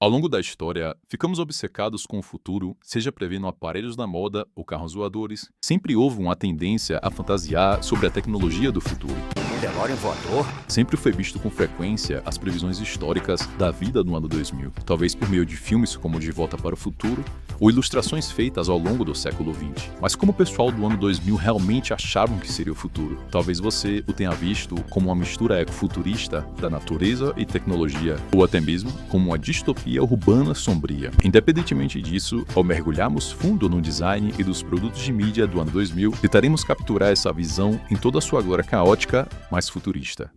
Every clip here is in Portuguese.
Ao longo da história, ficamos obcecados com o futuro, seja prevendo aparelhos da moda ou carros voadores. Sempre houve uma tendência a fantasiar sobre a tecnologia do futuro. Um DeLorean voador? Sempre foi visto com frequência as previsões históricas da vida no ano 2000, talvez por meio de filmes como De Volta para o Futuro ou ilustrações feitas ao longo do século XX. Mas como o pessoal do ano 2000 realmente achavam que seria o futuro? Talvez você o tenha visto como uma mistura ecofuturista da natureza e tecnologia, ou até mesmo como uma distopia urbana sombria. Independentemente disso, ao mergulharmos fundo no design e dos produtos de mídia do ano 2000, tentaremos capturar essa visão em toda a sua glória caótica, mas futurista.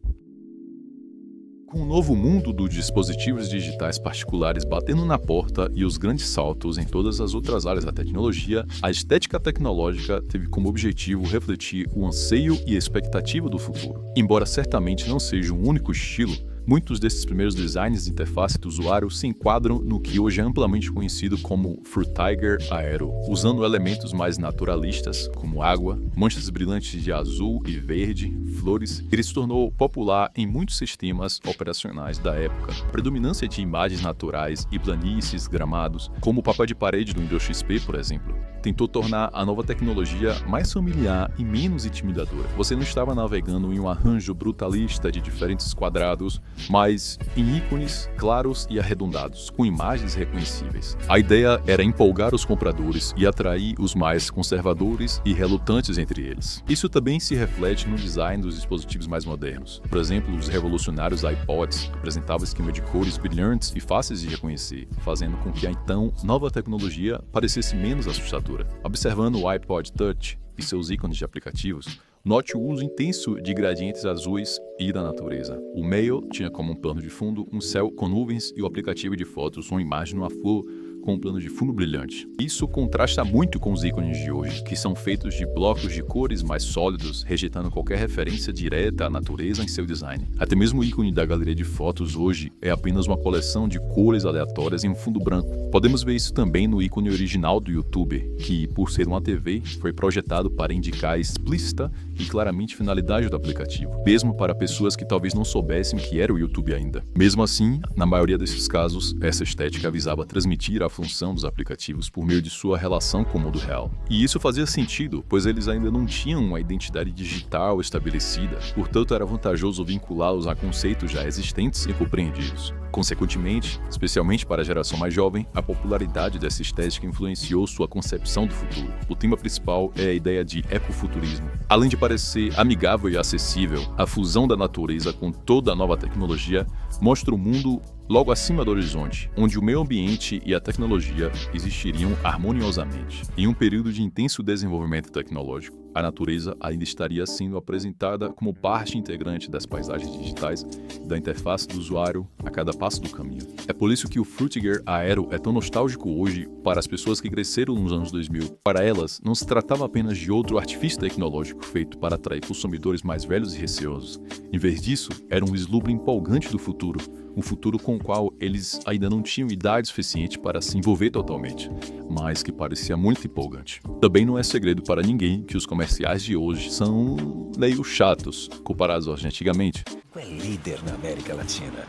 Com o novo mundo dos dispositivos digitais particulares batendo na porta e os grandes saltos em todas as outras áreas da tecnologia, a estética tecnológica teve como objetivo refletir o anseio e a expectativa do futuro. Embora certamente não seja um único estilo, muitos desses primeiros designs de interface do usuário se enquadram no que hoje é amplamente conhecido como Frutiger Aero, usando elementos mais naturalistas, como água, manchas brilhantes de azul e verde, flores. Ele se tornou popular em muitos sistemas operacionais da época. A predominância de imagens naturais e planícies, gramados, como o papel de parede do Windows XP, por exemplo, tentou tornar a nova tecnologia mais familiar e menos intimidadora. Você não estava navegando em um arranjo brutalista de diferentes quadrados, mas em ícones claros e arredondados, com imagens reconhecíveis. A ideia era empolgar os compradores e atrair os mais conservadores e relutantes entre eles. Isso também se reflete no design dos dispositivos mais modernos. Por exemplo, os revolucionários iPods apresentavam esquema de cores brilhantes e fáceis de reconhecer, fazendo com que a então nova tecnologia parecesse menos assustadora. Observando o iPod Touch e seus ícones de aplicativos, note o uso intenso de gradientes azuis e da natureza. O Mail tinha como plano de fundo um céu com nuvens e o aplicativo de fotos uma imagem numa flor com um plano de fundo brilhante. Isso contrasta muito com os ícones de hoje, que são feitos de blocos de cores mais sólidos, rejeitando qualquer referência direta à natureza em seu design. Até mesmo o ícone da galeria de fotos hoje é apenas uma coleção de cores aleatórias em um fundo branco. Podemos ver isso também no ícone original do YouTube, que, por ser uma TV, foi projetado para indicar a explícita e claramente finalidade do aplicativo, mesmo para pessoas que talvez não soubessem que era o YouTube ainda. Mesmo assim, na maioria desses casos, essa estética visava transmitir a função dos aplicativos por meio de sua relação com o mundo real. E isso fazia sentido, pois eles ainda não tinham uma identidade digital estabelecida, portanto era vantajoso vinculá-los a conceitos já existentes e compreendidos. Consequentemente, especialmente para a geração mais jovem, a popularidade dessa estética influenciou sua concepção do futuro. O tema principal é a ideia de ecofuturismo. Além de parecer amigável e acessível, a fusão da natureza com toda a nova tecnologia mostra o mundo logo acima do horizonte, onde o meio ambiente e a tecnologia existiriam harmoniosamente. Em um período de intenso desenvolvimento tecnológico, a natureza ainda estaria sendo apresentada como parte integrante das paisagens digitais e da interface do usuário a cada passo do caminho. É por isso que o Frutiger Aero é tão nostálgico hoje para as pessoas que cresceram nos anos 2000. Para elas, não se tratava apenas de outro artifício tecnológico feito para atrair consumidores mais velhos e receosos. Em vez disso, era um vislumbre empolgante do futuro, um futuro com o qual eles ainda não tinham idade suficiente para se envolver totalmente, mas que parecia muito empolgante. Também não é segredo para ninguém que os comerciais de hoje são meio chatos, comparados aos de antigamente. É líder na América Latina.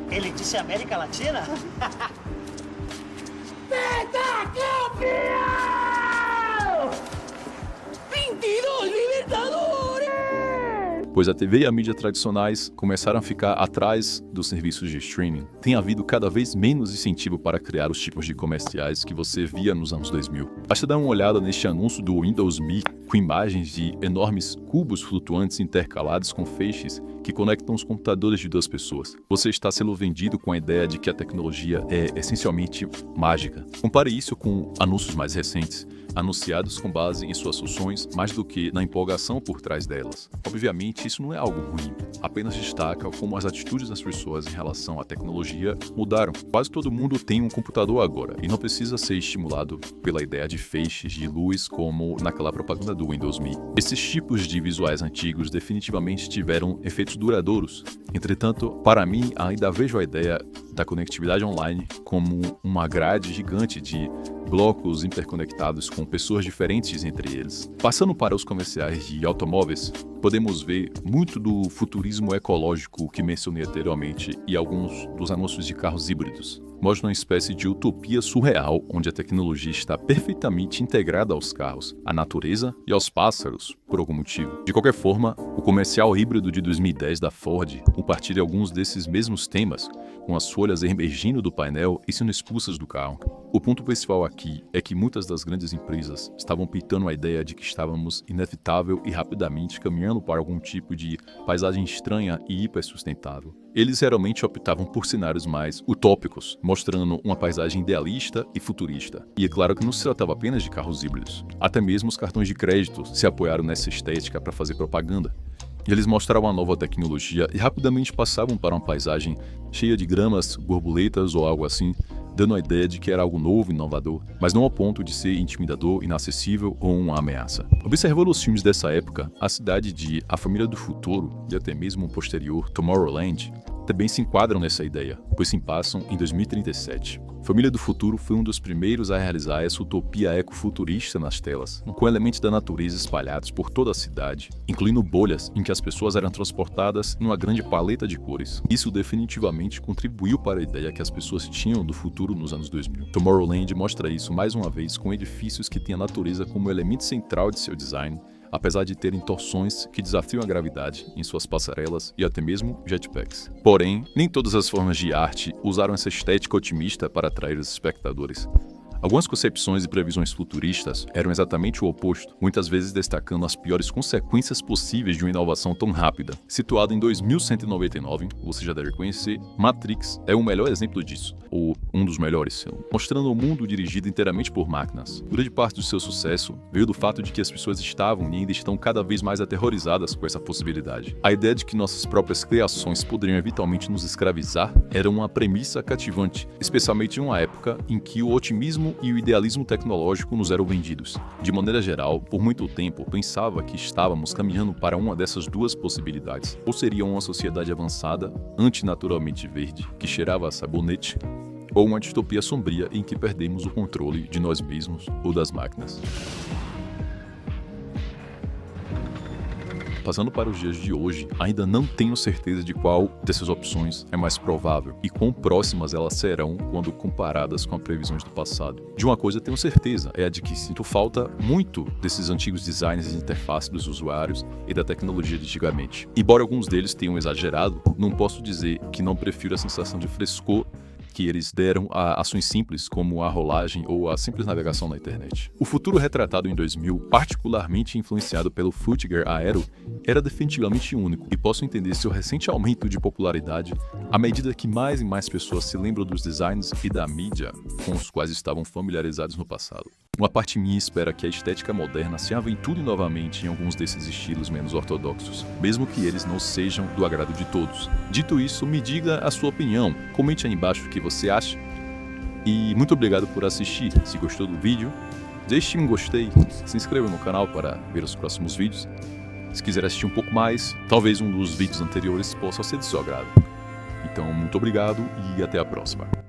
Ele disse América Latina? ¡Pentacampeón! ¡22 Libertadores! Pois a TV e a mídia tradicionais começaram a ficar atrás dos serviços de streaming. Tem havido cada vez menos incentivo para criar os tipos de comerciais que você via nos anos 2000. Basta dar uma olhada neste anúncio do Windows Me, com imagens de enormes cubos flutuantes intercalados com feixes que conectam os computadores de duas pessoas. Você está sendo vendido com a ideia de que a tecnologia é essencialmente mágica. Compare isso com anúncios mais recentes, anunciados com base em suas soluções mais do que na empolgação por trás delas. Obviamente, isso não é algo ruim, apenas destaca como as atitudes das pessoas em relação à tecnologia mudaram. Quase todo mundo tem um computador agora e não precisa ser estimulado pela ideia de feixes de luz como naquela propaganda do Windows Me. Esses tipos de visuais antigos definitivamente tiveram efeitos duradouros. Entretanto, para mim, ainda vejo a ideia da conectividade online como uma grade gigante de blocos interconectados com pessoas diferentes entre eles. Passando para os comerciais de automóveis, podemos ver muito do futurismo ecológico que mencionei anteriormente e alguns dos anúncios de carros híbridos. mostra uma espécie de utopia surreal onde a tecnologia está perfeitamente integrada aos carros, à natureza e aos pássaros, por algum motivo. De qualquer forma, o comercial híbrido de 2010 da Ford compartilha alguns desses mesmos temas, com as folhas emergindo do painel e sendo expulsas do carro. O ponto principal aqui é que muitas das grandes empresas estavam pintando a ideia de que estávamos inevitável e rapidamente caminhando para algum tipo de paisagem estranha e hipersustentável. Eles geralmente optavam por cenários mais utópicos, mostrando uma paisagem idealista e futurista. E é claro que não se tratava apenas de carros híbridos. Até mesmo os cartões de crédito se apoiaram nessa estética para fazer propaganda. E eles mostravam a nova tecnologia e rapidamente passavam para uma paisagem cheia de gramas, borboletas ou algo assim, dando a ideia de que era algo novo e inovador, mas não ao ponto de ser intimidador, inacessível ou uma ameaça. Observando os filmes dessa época, a cidade de A Família do Futuro e até mesmo o posterior Tomorrowland também se enquadram nessa ideia, pois se passam em 2037. Família do Futuro foi um dos primeiros a realizar essa utopia ecofuturista nas telas, com elementos da natureza espalhados por toda a cidade, incluindo bolhas em que as pessoas eram transportadas numa grande paleta de cores. Isso definitivamente contribuiu para a ideia que as pessoas tinham do futuro nos anos 2000. Tomorrowland mostra isso mais uma vez com edifícios que têm a natureza como elemento central de seu design, apesar de terem torções que desafiam a gravidade em suas passarelas e até mesmo jetpacks. Porém, nem todas as formas de arte usaram essa estética otimista para atrair os espectadores. Algumas concepções e previsões futuristas eram exatamente o oposto, muitas vezes destacando as piores consequências possíveis de uma inovação tão rápida. Situado em 2199, você já deve conhecer, Matrix é o melhor exemplo disso, ou um dos melhores, mostrando um mundo dirigido inteiramente por máquinas. Grande parte do seu sucesso veio do fato de que as pessoas estavam e ainda estão cada vez mais aterrorizadas com essa possibilidade. A ideia de que nossas próprias criações poderiam eventualmente nos escravizar era uma premissa cativante, especialmente em uma época em que o otimismo e o idealismo tecnológico nos eram vendidos. De maneira geral, por muito tempo, pensava que estávamos caminhando para uma dessas duas possibilidades. Ou seria uma sociedade avançada, antinaturalmente verde, que cheirava a sabonete, ou uma distopia sombria em que perdemos o controle de nós mesmos ou das máquinas. Passando para os dias de hoje, ainda não tenho certeza de qual dessas opções é mais provável e quão próximas elas serão quando comparadas com as previsões do passado. De uma coisa tenho certeza, é a de que sinto falta muito desses antigos designs de interface dos usuários e da tecnologia de antigamente. Embora alguns deles tenham exagerado, não posso dizer que não prefiro a sensação de frescor que eles deram a ações simples como a rolagem ou a simples navegação na internet. O futuro retratado em 2000, particularmente influenciado pelo Frutiger Aero, era definitivamente único e posso entender seu recente aumento de popularidade à medida que mais e mais pessoas se lembram dos designs e da mídia com os quais estavam familiarizados no passado. Uma parte minha espera que a estética moderna se aventure novamente em alguns desses estilos menos ortodoxos, mesmo que eles não sejam do agrado de todos. Dito isso, me diga a sua opinião, comente aí embaixo o que você acha e muito obrigado por assistir. Se gostou do vídeo, deixe um gostei, se inscreva no canal para ver os próximos vídeos. Se quiser assistir um pouco mais, talvez um dos vídeos anteriores possa ser do seu agrado. Então, muito obrigado e até a próxima.